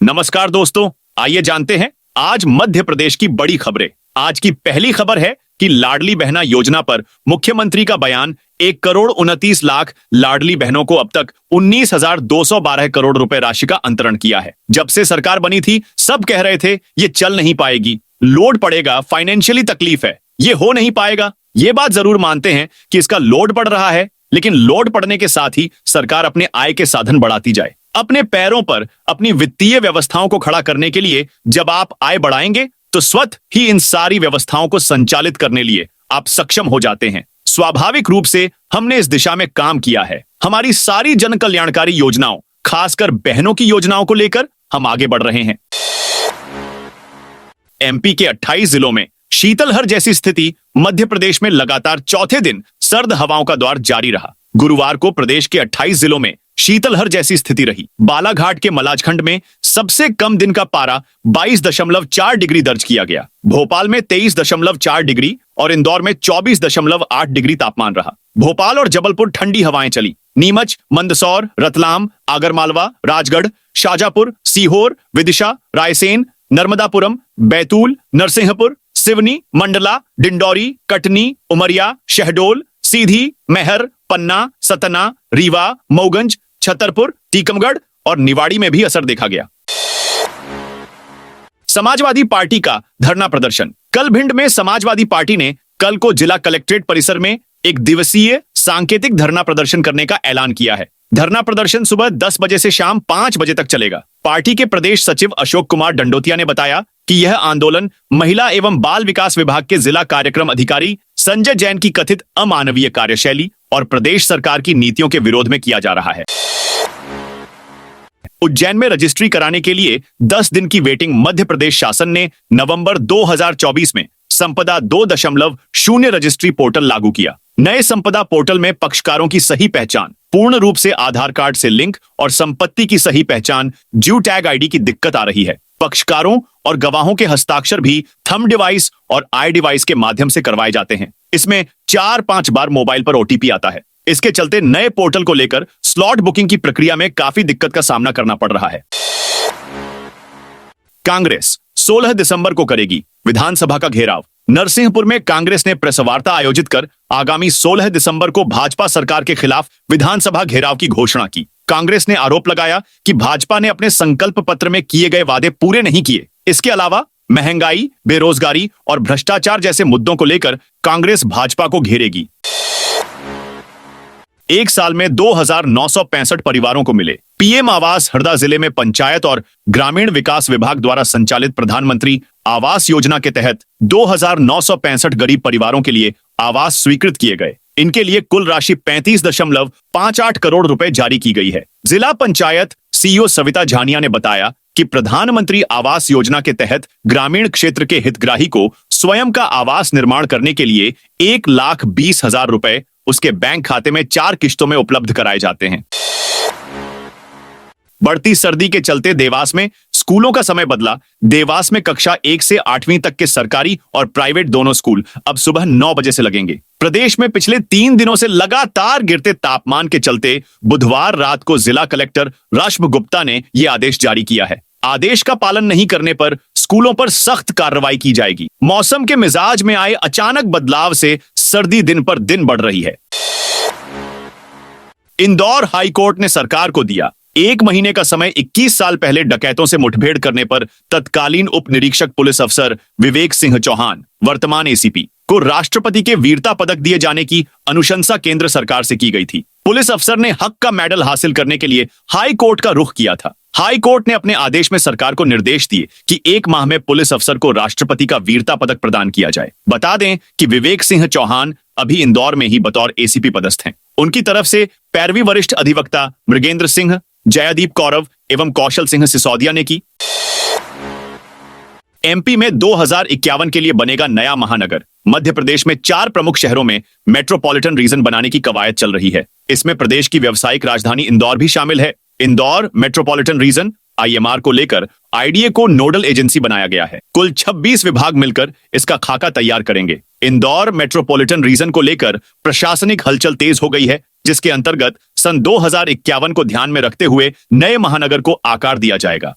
नमस्कार दोस्तों, आइए जानते हैं आज मध्य प्रदेश की बड़ी खबरें। आज की पहली खबर है कि लाडली बहना योजना पर मुख्यमंत्री का बयान। 1,29,00,000 लाडली बहनों को अब तक 19,212 करोड़ रुपए राशि का अंतरण किया है। जब से सरकार बनी थी सब कह रहे थे ये चल नहीं पाएगी, लोड पड़ेगा, फाइनेंशियली तकलीफ है, ये हो नहीं पाएगा। ये बात जरूर मानते हैं कि इसका लोड पड़ रहा है, लेकिन लोड पड़ने के साथ ही सरकार अपने आय के साधन बढ़ाती जाए। अपने पैरों पर अपनी वित्तीय व्यवस्थाओं को खड़ा करने के लिए जब आप आय बढ़ाएंगे तो स्वतः ही इन सारी व्यवस्थाओं को संचालित करने लिए आप सक्षम हो जाते हैं। स्वाभाविक रूप से हमने इस दिशा में काम किया है। हमारी सारी जन कल्याणकारी योजनाओं, खासकर बहनों की योजनाओं को लेकर हम आगे बढ़ रहे हैं। एमपी के 28 जिलों में शीतलहर जैसी स्थिति। मध्य प्रदेश में लगातार चौथे दिन सर्द हवाओं का दौर जारी रहा। गुरुवार को प्रदेश के 28 जिलों में शीतलहर जैसी स्थिति रही। बालाघाट के मलाजखंड में सबसे कम दिन का पारा 22.4 डिग्री दर्ज किया गया। भोपाल में 23.4 डिग्री और इंदौर में 24.8 डिग्री तापमान रहा। भोपाल और जबलपुर ठंडी हवाएं चली। नीमच, मंदसौर, रतलाम, आगरमालवा, राजगढ़, शाजापुर, सीहोर, विदिशा, रायसेन, नर्मदापुरम, बैतूल, नरसिंहपुर, सिवनी, मंडला, डिंडौरी, कटनी, उमरिया, शहडोल, सीधी, महर, पन्ना, सतना, रीवा, मऊगंज, छतरपुर, टीकमगढ़ और निवाड़ी में भी असर देखा गया। समाजवादी पार्टी का धरना प्रदर्शन। कल भिंड में समाजवादी पार्टी ने कल को जिला कलेक्ट्रेट परिसर में एक दिवसीय सांकेतिक धरना प्रदर्शन करने का ऐलान किया है। धरना प्रदर्शन सुबह 10 बजे से शाम 5 बजे तक चलेगा। पार्टी के प्रदेश सचिव अशोक कुमार डंडोतिया ने बताया कि यह आंदोलन महिला एवं बाल विकास विभाग के जिला कार्यक्रम अधिकारी संजय जैन की कथित अमानवीय कार्यशैली और प्रदेश सरकार की नीतियों के विरोध में किया जा रहा है। उज्जैन में रजिस्ट्री कराने के लिए 10 दिन की वेटिंग। मध्य प्रदेश शासन ने नवंबर 2024 में संपदा 2.0 रजिस्ट्री पोर्टल लागू किया। नए संपदा पोर्टल में पक्षकारों की सही पहचान पूर्ण रूप से आधार कार्ड से लिंक और संपत्ति की सही पहचान ड्यू टैग आईडी की दिक्कत आ रही है। पक्षकारों और गवाहों के हस्ताक्षर भी थंब डिवाइस और आई डिवाइस के माध्यम से करवाए जाते हैं। इसमें 4-5 बार मोबाइल पर ओटीपी आता है। इसके चलते नए पोर्टल को लेकर स्लॉट बुकिंग की प्रक्रिया में काफी दिक्कत का सामना करना पड़ रहा है। कांग्रेस 16 दिसंबर को करेगी विधानसभा का घेराव। नरसिंहपुर में कांग्रेस ने प्रेस वार्ता आयोजित कर आगामी 16 दिसंबर को भाजपा सरकार के खिलाफ विधानसभा घेराव की घोषणा की। कांग्रेस ने आरोप लगाया कि भाजपा ने अपने संकल्प पत्र में किए गए वादे पूरे नहीं किए। इसके अलावा महंगाई, बेरोजगारी और भ्रष्टाचार जैसे मुद्दों को लेकर कांग्रेस भाजपा को घेरेगी। एक साल में 2,965 परिवारों को मिले पीएम आवास। हरदा जिले में पंचायत और ग्रामीण विकास विभाग द्वारा संचालित प्रधानमंत्री आवास योजना के तहत 2,965 गरीब परिवारों के लिए आवास स्वीकृत किए गए। इनके लिए कुल राशि 35.58 करोड़ रुपए जारी की गई है। जिला पंचायत सीईओ सविता झानिया ने बताया कि प्रधानमंत्री आवास योजना के तहत ग्रामीण क्षेत्र के हितग्राही को स्वयं का आवास निर्माण करने के लिए 1,20,000 रुपए उसके बैंक खाते में 4 किश्तों में उपलब्ध कराए जाते हैं। बढ़ती सर्दी के चलते देवास में स्कूलों का समय बदला। देवास में कक्षा 1 से 8वीं तक के सरकारी और प्राइवेट दोनों स्कूल अब सुबह 9 बजे से लगेंगे। प्रदेश में पिछले 3 दिनों से लगातार गिरते तापमान के चलते बुधवार रात को जिला कलेक्टर रश्मि गुप्ता ने यह आदेश जारी किया है। आदेश का पालन नहीं करने पर स्कूलों पर सख्त कार्रवाई की जाएगी। मौसम के मिजाज में आए अचानक बदलाव से सर्दी दिन पर दिन बढ़ रही है। इंदौर हाईकोर्ट ने सरकार को दिया 1 महीने का समय। 21 साल पहले डकैतों से मुठभेड़ करने पर तत्कालीन उप निरीक्षक पुलिस अफसर विवेक सिंह चौहान, वर्तमान एसीपी, को राष्ट्रपति के वीरता पदक दिए जाने की अनुशंसा केंद्र सरकार से की गई थी। पुलिस अफसर ने हक का मेडल हासिल करने के लिए हाई कोर्ट का रुख किया था। हाई कोर्ट ने अपने आदेश में सरकार को निर्देश दिए कि 1 माह में पुलिस अफसर को राष्ट्रपति का वीरता पदक प्रदान किया जाए। बता दें कि विवेक सिंह चौहान अभी इंदौर में ही बतौर एसीपी पदस्थ हैं। उनकी तरफ से पैरवी वरिष्ठ अधिवक्ता मृगेंद्र सिंह, जयदीप कौरव एवं कौशल सिंह सिसोदिया ने की। एमपी में 2051 के लिए बनेगा नया महानगर। मध्य प्रदेश में 4 प्रमुख शहरों में मेट्रोपॉलिटन रीजन बनाने की कवायद चल रही है। इसमें प्रदेश की व्यावसायिक राजधानी इंदौर भी शामिल है। इंदौर मेट्रोपॉलिटन रीजन आईएमआर को लेकर आईडीए को नोडल एजेंसी बनाया गया है। कुल 26 विभाग मिलकर इसका खाका तैयार करेंगे। इंदौर मेट्रोपॉलिटन रीजन को लेकर प्रशासनिक हलचल तेज हो गई है, जिसके अंतर्गत सन 2051 को ध्यान में रखते हुए नए महानगर को आकार दिया जाएगा।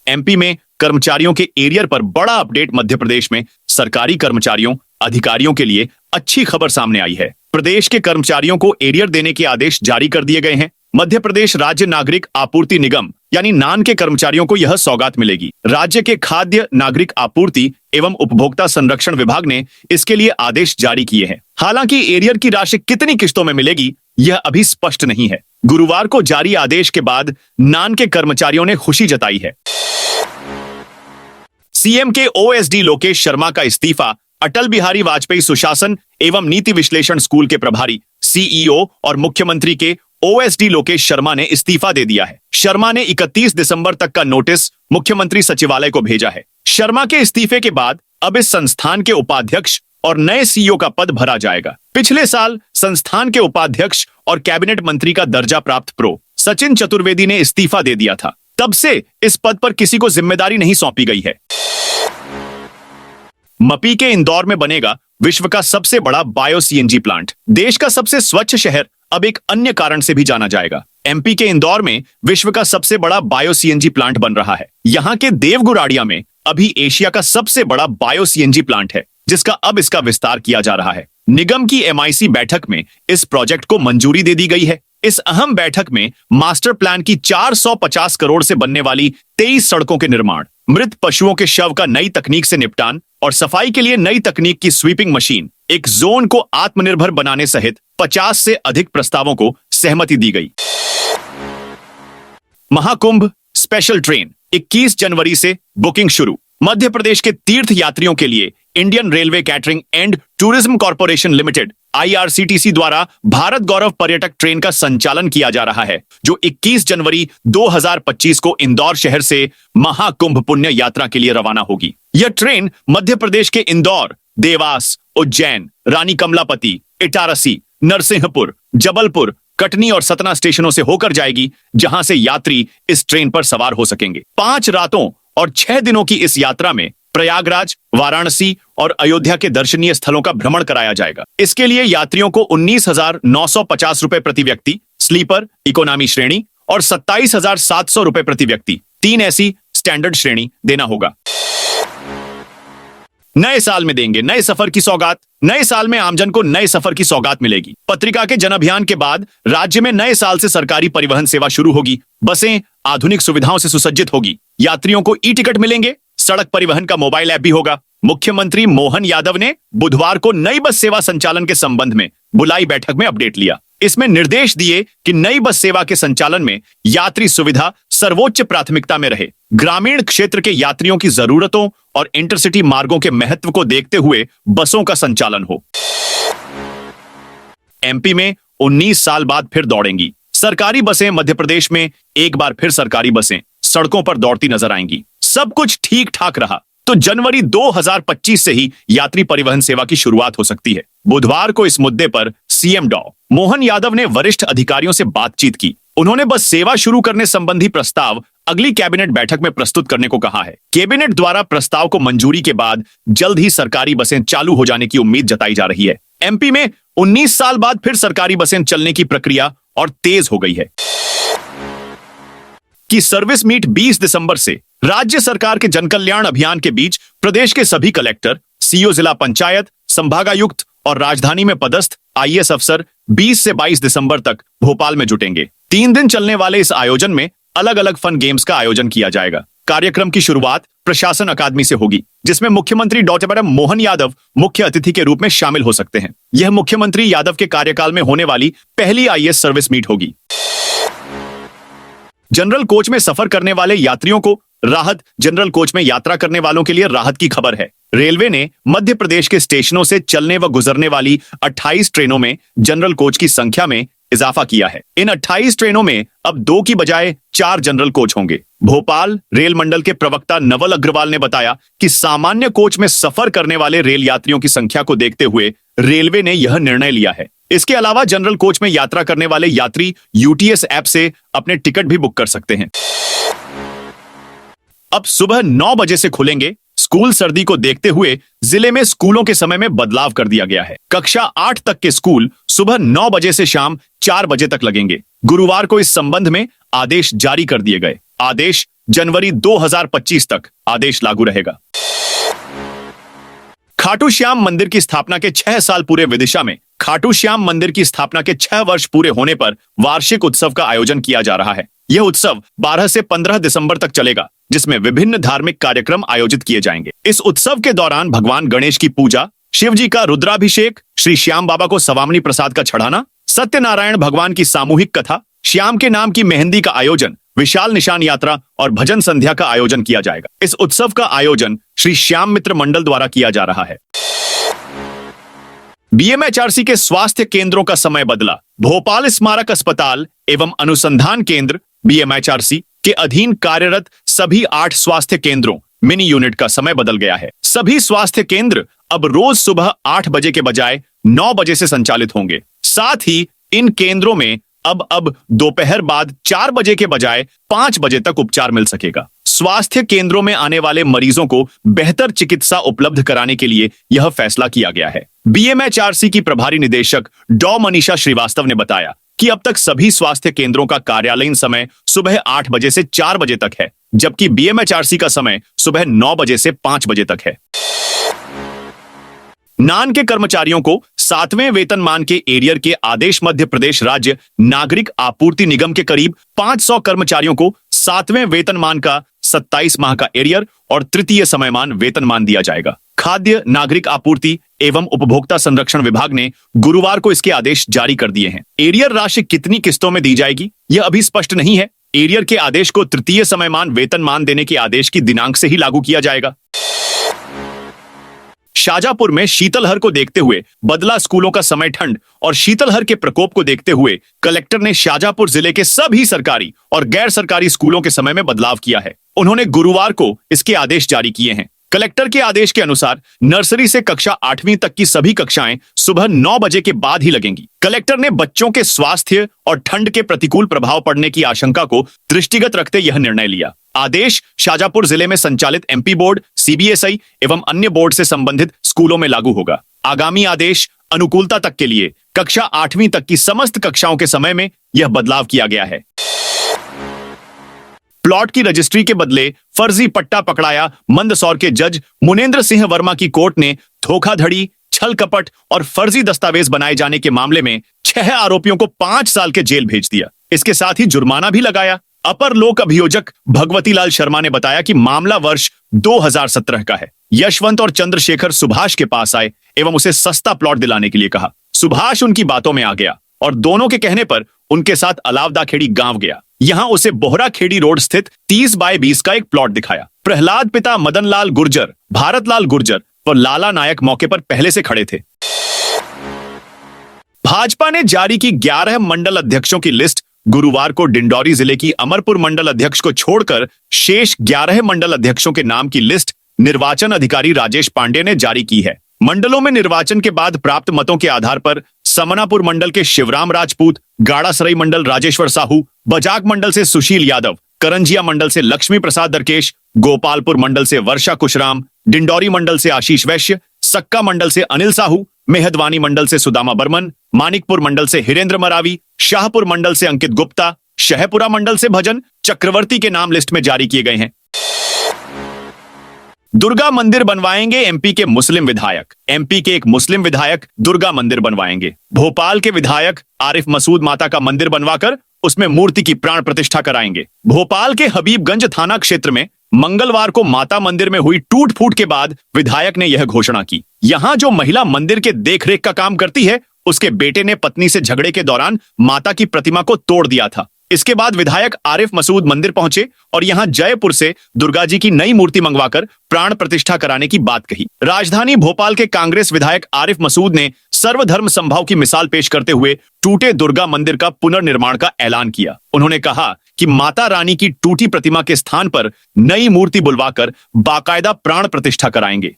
एमपी में कर्मचारियों के एरियर पर बड़ा अपडेट। मध्य प्रदेश में सरकारी कर्मचारियों अधिकारियों के लिए अच्छी खबर सामने आई है। प्रदेश के कर्मचारियों को एरियर देने के आदेश जारी कर दिए गए हैं। मध्य प्रदेश राज्य नागरिक आपूर्ति निगम यानी नान के कर्मचारियों को यह सौगात मिलेगी। राज्य के खाद्य नागरिक आपूर्ति एवं उपभोक्ता संरक्षण विभाग ने इसके लिए आदेश जारी किए हैं। हालांकि एरियर की राशि कितनी किस्तों में मिलेगी यह अभी स्पष्ट नहीं है। गुरुवार को जारी आदेश के बाद नान के कर्मचारियों ने खुशी जताई है। सीएम के ओएसडी लोकेश शर्मा का इस्तीफा। अटल बिहारी वाजपेयी सुशासन एवं नीति विश्लेषण स्कूल के प्रभारी सीईओ और मुख्यमंत्री के ओएसडी लोकेश शर्मा ने इस्तीफा दे दिया है। शर्मा ने 31 दिसंबर तक का नोटिस मुख्यमंत्री सचिवालय को भेजा है। शर्मा के इस्तीफे के बाद अब इस संस्थान के उपाध्यक्ष और नए सीईओ का पद भरा जाएगा। पिछले साल संस्थान के उपाध्यक्ष और कैबिनेट मंत्री का दर्जा प्राप्त प्रो सचिन चतुर्वेदी ने इस्तीफा दे दिया था। तब से इस पद पर किसी को जिम्मेदारी नहीं सौंपी गई है। मपी के इंदौर में बनेगा विश्व का सबसे बड़ा बायो सीएनजी प्लांट। देश का सबसे स्वच्छ शहर अब एक अन्य कारण से भी जाना जाएगा। एमपी के इंदौर में विश्व का सबसे बड़ा बायो सीएनजी प्लांट बन रहा है। यहां के देवगुराड़िया में अभी एशिया का सबसे बड़ा बायो सीएनजी प्लांट है, जिसका अब इसका विस्तार किया जा रहा है। निगम की एमआईसी बैठक में इस प्रोजेक्ट को मंजूरी दे दी गई है। इस अहम बैठक में मास्टर प्लान की 450 करोड़ से बनने वाली 23 सड़कों के निर्माण, मृत पशुओं के शव का नई तकनीक से निपटान और सफाई के लिए नई तकनीक की स्वीपिंग मशीन, एक जोन को आत्मनिर्भर बनाने सहित 50 से अधिक प्रस्तावों को सहमति दी गई। महाकुंभ स्पेशल ट्रेन 21 जनवरी से बुकिंग शुरू। मध्य प्रदेश के तीर्थ यात्रियों के लिए Indian railway catering and tourism corporation limited IRCTC द्वारा भारत गौरव पर्यटक ट्रेन का संचालन किया जा रहा है, जो 21 जनवरी 2025 को इंदौर शहर से महाकुंभ पुण्य यात्रा के लिए रवाना होगी। यह ट्रेन मध्य प्रदेश के इंदौर, देवास, उज्जैन, रानी कमलापति, इटारसी, नरसिंहपुर, जबलपुर, कटनी और सतना स्टेशनों से होकर जाएगी, जहां से यात्री इस ट्रेन पर सवार हो सकेंगे। 5 रातों और 6 दिनों की इस यात्रा में प्रयागराज, वाराणसी और अयोध्या के दर्शनीय स्थलों का भ्रमण कराया जाएगा। इसके लिए यात्रियों को 19,950 रुपए प्रति व्यक्ति स्लीपर इकोनॉमी श्रेणी और 27,700 रुपए प्रति व्यक्ति 3 ऐसी स्टैंडर्ड श्रेणी देना होगा। नए साल में देंगे नए सफर की सौगात। नए साल में आमजन को नए सफर की सौगात मिलेगी। पत्रिका के जन अभियान के बाद राज्य में नए साल से सरकारी परिवहन सेवा शुरू होगी। बसें आधुनिक सुविधाओं से सुसज्जित होगी। यात्रियों को ई टिकट मिलेंगे। सड़क परिवहन का मोबाइल ऐप भी होगा। मुख्यमंत्री मोहन यादव ने बुधवार को नई बस सेवा संचालन के संबंध में बुलाई बैठक में अपडेट लिया। इसमें निर्देश दिए कि नई बस सेवा के संचालन में यात्री सुविधा सर्वोच्च प्राथमिकता में रहे। ग्रामीण क्षेत्र के यात्रियों की जरूरतों और इंटरसिटी मार्गों के महत्व को देखते हुए बसों का संचालन हो। एमपी में 19 साल बाद फिर दौड़ेंगी सरकारी बसें। मध्य प्रदेश में एक बार फिर सरकारी बसें सड़कों पर दौड़ती नजर आएंगी। सब कुछ ठीक ठाक रहा तो जनवरी 2025 से ही यात्री परिवहन सेवा की शुरुआत हो सकती है। बुधवार को इस मुद्दे पर सीएम डॉ मोहन यादव ने वरिष्ठ अधिकारियों से बातचीत की। उन्होंने बस सेवा शुरू करने संबंधी प्रस्ताव अगली कैबिनेट बैठक में प्रस्तुत करने को कहा है। कैबिनेट द्वारा प्रस्ताव को मंजूरी के बाद जल्द ही सरकारी बसें चालू हो जाने की उम्मीद जताई जा रही है। एमपी में 19 साल बाद फिर सरकारी बसें चलने की प्रक्रिया और तेज हो गई है। कि सर्विस मीट 20 दिसंबर से राज्य सरकार के जनकल्याण अभियान के बीच प्रदेश के सभी कलेक्टर, सीईओ जिला पंचायत, संभागायुक्त और राजधानी में पदस्थ आईएएस अफसर 20 से 22 दिसंबर तक भोपाल में जुटेंगे। 3 दिन चलने वाले इस आयोजन में अलग अलग फन गेम्स का आयोजन किया जाएगा। कार्यक्रम की शुरुआत प्रशासन अकादमी से होगी, जिसमें मुख्यमंत्री डॉ मोहन यादव मुख्य अतिथि के रूप में शामिल हो सकते हैं। यह मुख्यमंत्री यादव के कार्यकाल में होने वाली पहली आईएएस सर्विस मीट होगी। जनरल कोच में सफर करने वाले यात्रियों को राहत। जनरल कोच में यात्रा करने वालों के लिए राहत की खबर है। रेलवे ने मध्य प्रदेश के स्टेशनों से चलने व गुजरने वाली 28 ट्रेनों में जनरल कोच की संख्या में इजाफा किया है। इन 28 ट्रेनों में अब 2 की बजाय 4 जनरल कोच होंगे। भोपाल रेल मंडल के प्रवक्ता नवल अग्रवाल ने बताया कि सामान्य कोच में सफर करने वाले रेल यात्रियों की संख्या को देखते हुए रेलवे ने यह निर्णय लिया है। इसके अलावा जनरल कोच में यात्रा करने वाले यात्री यूटीएस ऐप से अपने टिकट भी बुक कर सकते हैं। अब सुबह 9 बजे से खुलेंगे स्कूल। सर्दी को देखते हुए जिले में स्कूलों के समय में बदलाव कर दिया गया है। कक्षा 8 तक के स्कूल सुबह 9 बजे से शाम 4 बजे तक लगेंगे। गुरुवार को इस संबंध में आदेश जारी कर दिए गए। आदेश जनवरी 2025 तक आदेश लागू रहेगा। खाटू श्याम मंदिर की स्थापना के 6 साल पूरे। विदिशा में खाटू श्याम मंदिर की स्थापना के 6 वर्ष पूरे होने पर वार्षिक उत्सव का आयोजन किया जा रहा है। यह उत्सव 12 से 15 दिसंबर तक चलेगा, जिसमें विभिन्न धार्मिक कार्यक्रम आयोजित किए जाएंगे। इस उत्सव के दौरान भगवान गणेश की पूजा, शिव जी का रुद्राभिषेक, श्री श्याम बाबा को सवामनी प्रसाद का चढ़ाना, सत्यनारायण भगवान की सामूहिक कथा, श्याम के नाम की मेहंदी का आयोजन, विशाल निशान यात्रा और भजन संध्या का आयोजन किया जाएगा। इस उत्सव का आयोजन श्री श्याम मित्र मंडल द्वारा किया जा रहा है। बीएमएचआरसी के स्वास्थ्य केंद्रों का समय बदला। भोपाल स्मारक अस्पताल एवं अनुसंधान केंद्र बीएमएचआरसी के अधीन कार्यरत सभी 8 स्वास्थ्य केंद्रों मिनी यूनिट का समय बदल गया है। सभी स्वास्थ्य केंद्र अब रोज सुबह 8 बजे के बजाय 9 बजे से संचालित होंगे। साथ ही इन केंद्रों में अब दोपहर बाद 4 बजे के बजाय 5 बजे तक उपचार मिल सकेगा। स्वास्थ्य केंद्रों में आने वाले मरीजों को बेहतर चिकित्सा उपलब्ध कराने के लिए यह फैसला किया गया है। बीएमएचआरसी की प्रभारी निदेशक डॉ मनीषा श्रीवास्तव ने बताया कि अब तक सभी स्वास्थ्य केंद्रों का कार्यालयीन समय सुबह 8 बजे से 4 बजे तक है, जबकि बीएमएचआरसी का समय सुबह 9 बजे से 5 बजे तक है। नान के कर्मचारियों को 7वें वेतनमान के एरियर के आदेश। मध्य प्रदेश राज्य नागरिक आपूर्ति निगम के करीब 500 कर्मचारियों को 7वें वेतनमान का 27 माह का एरियर और तृतीय समयमान वेतनमान दिया जाएगा। खाद्य नागरिक आपूर्ति एवं उपभोक्ता संरक्षण विभाग ने गुरुवार को इसके आदेश जारी कर दिए हैं। एरियर राशि कितनी किस्तों में दी जाएगी, यह अभी स्पष्ट नहीं है। एरियर के आदेश को तृतीय समयमान वेतनमान देने के आदेश की दिनांक से ही लागू किया जाएगा। शाजापुर में शीतलहर को देखते हुए बदला स्कूलों का समय। ठंड और शीतलहर के प्रकोप को देखते हुए कलेक्टर ने शाजापुर जिले के सभी सरकारी और गैर सरकारी स्कूलों के समय में बदलाव किया है। उन्होंने गुरुवार को इसके आदेश जारी किए हैं। कलेक्टर के आदेश के अनुसार नर्सरी से कक्षा 8वीं तक की सभी कक्षाएं सुबह 9 बजे के बाद ही लगेंगी। कलेक्टर ने बच्चों के स्वास्थ्य और ठंड के प्रतिकूल प्रभाव पड़ने की आशंका को दृष्टिगत रखते यह निर्णय लिया। आदेश शाजापुर जिले में संचालित एमपी बोर्ड, सीबीएसई एवं अन्य बोर्ड से संबंधित स्कूलों में लागू होगा। आगामी आदेश अनुकूलता तक के लिए कक्षा 8वीं तक की समस्त कक्षाओं के समय में यह बदलाव किया गया है। प्लॉट की रजिस्ट्री के बदले फर्जी पट्टा पकड़ाया। मंदसौर के जज मुनेंद्र सिंह वर्मा की कोर्ट ने धोखाधड़ी, छल कपट और फर्जी दस्तावेज बनाए जाने के मामले में 6 आरोपियों को 5 साल के जेल भेज दिया। इसके साथ ही जुर्माना भी लगाया। अपर लोक अभियोजक भगवती लाल शर्मा ने बताया कि मामला वर्ष 2017 का है। यशवंत और चंद्रशेखर सुभाष के पास आए एवं उसे सस्ता प्लॉट दिलाने के लिए कहा। सुभाष उनकी बातों में आ गया और दोनों के कहने पर उनके साथ अलावदा खेड़ी गांव गया। यहां उसे बोहरा खेड़ी रोड स्थित 30 बाय 20 का एक प्लॉट दिखाया। प्रहलाद पिता मदन लाल गुर्जर, भारत लाल गुर्जर व लाला नायक मौके पर पहले से खड़े थे। भाजपा ने जारी की 11 मंडल अध्यक्षों की लिस्ट। गुरुवार को डिंडौरी जिले की अमरपुर मंडल अध्यक्ष को छोड़कर शेष 11 मंडल अध्यक्षों के नाम की लिस्ट निर्वाचन अधिकारी राजेश पांडे ने जारी की है। मंडलों में निर्वाचन के बाद प्राप्त मतों के आधार पर समनापुर मंडल के शिवराम राजपूत, गाड़ासराई मंडल राजेश्वर साहू, बजाग मंडल से सुशील यादव, करंजिया मंडल से लक्ष्मी प्रसाद दरकेश, गोपालपुर मंडल से वर्षा कुशराम, डिंडौरी मंडल से आशीष वैश्य, सक्का मंडल से अनिल साहू, मेहदवानी मंडल से सुदामा बर्मन, मानिकपुर मंडल से हिरेंद्र मरावी, शाहपुर मंडल से अंकित गुप्ता, शहपुरा मंडल से भजन चक्रवर्ती के नाम लिस्ट में जारी किए गए हैं। दुर्गा मंदिर बनवाएंगे एमपी के मुस्लिम विधायक। एमपी के एक मुस्लिम विधायक दुर्गा मंदिर बनवाएंगे। भोपाल के विधायक आरिफ मसूद माता का मंदिर बनवाकर उसमें मूर्ति की प्राण प्रतिष्ठा कराएंगे। भोपाल के हबीबगंज थाना क्षेत्र में मंगलवार को माता मंदिर में हुई टूट फूट के बाद विधायक ने यह घोषणा की। यहां जो महिला मंदिर के देखरेख का काम करती है, उसके बेटे ने पत्नी से झगड़े के दौरान माता की प्रतिमा को तोड़ दिया था। इसके बाद विधायक आरिफ मसूद मंदिर पहुंचे और यहां जयपुर से दुर्गा जी की नई मूर्ति मंगवाकर प्राण प्रतिष्ठा कराने की बात कही। राजधानी भोपाल के कांग्रेस विधायक आरिफ मसूद ने सर्वधर्म संभाव की मिसाल पेश करते हुए टूटे दुर्गा मंदिर का पुनर्निर्माण का ऐलान किया। उन्होंने कहा कि माता रानी की टूटी प्रतिमा के स्थान पर नई मूर्ति बुलवाकर बाकायदा प्राण प्रतिष्ठा कराएंगे।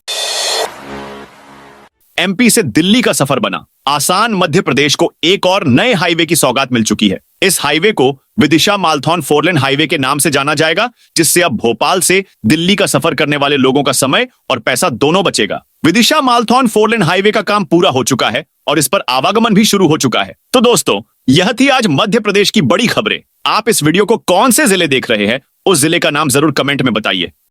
एमपी से दिल्ली का सफर बना आसान। मध्य प्रदेश को एक और नए हाईवे की सौगात मिल चुकी है। इस हाईवे को विदिशा मालथौन 4 लेन हाईवे के नाम से जाना जाएगा, जिससे अब भोपाल से दिल्ली का सफर करने वाले लोगों का समय और पैसा दोनों बचेगा। विदिशा मालथौन 4 लेन हाईवे का काम पूरा हो चुका है और इस पर आवागमन भी शुरू हो चुका है। तो दोस्तों, यह थी आज मध्य प्रदेश की बड़ी खबरें। आप इस वीडियो को कौन से जिले देख रहे हैं उस जिले का नाम जरूर कमेंट में बताइए।